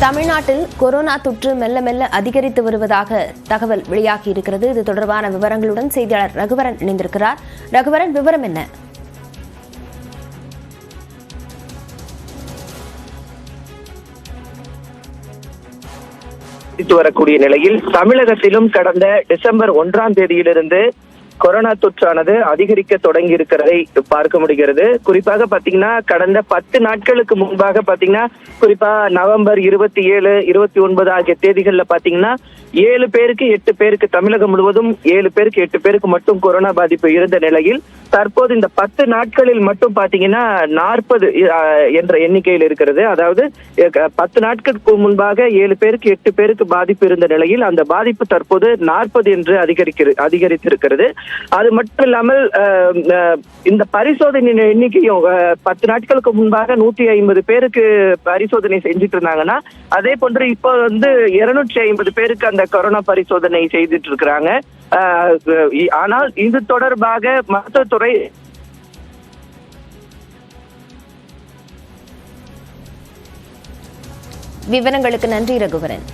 தமிழ்நாட்டில் கொரோனா தொற்று மெல்ல மெல்ல அதிகரித்து வருவதாக தகவல் வெளியாகியிருக்கிறது. இது தொடர்பான விவரங்களுடன் செய்தியாளர் ரகுவரன் இணைந்திருக்கிறார். ரகுவரன், விவரம் என்ன? வரக்கூடிய நிலையில் தமிழகத்திலும் கடந்த டிசம்பர் 1ஆம் தேதியிலிருந்து கொரோனா தொற்றானது அதிகரிக்க தொடங்கி இருக்கிறதை பார்க்க முடிகிறது. குறிப்பாக பாத்தீங்கன்னா கடந்த 10 நாட்களுக்கு முன்பாக பாத்தீங்கன்னா குறிப்பா நவம்பர் 27, 29 ஆகிய தேதிகள்ல பாத்தீங்கன்னா 7 பேருக்கு 8 பேருக்கு தமிழகம் முழுவதும் 7 பேருக்கு 8 பேருக்கு மட்டும் கொரோனா பாதிப்பு இருந்த நிலையில் தற்போது இந்த 10 நாட்களில் மட்டும் பாத்தீங்கன்னா 40 என்ற எண்ணிக்கையில் இருக்கிறது. அதாவது 10 நாட்களுக்கு முன்பாக 7 பேருக்கு 8 பேருக்கு பாதிப்பு இருந்த நிலையில் அந்த பாதிப்பு தற்போது 40 என்று அதிகரித்திருக்கிறது. அது மட்டும் இல்லாமல் இந்த பரிசோதனை எண்ணிக்கையும் 10 நாட்களுக்கு முன்பாக 150 பேருக்கு பரிசோதனை செஞ்சுட்டு இருந்தாங்கன்னா அதே போன்று இப்போ 250 பேருக்கு அந்த கொரோனா பரிசோதனை செய்துட்டு இருக்கிறாங்க. ஆனால் இது தொடர்பாக மருத்துவத்துறை விவரங்களுக்கு நன்றி ரகுவரன்.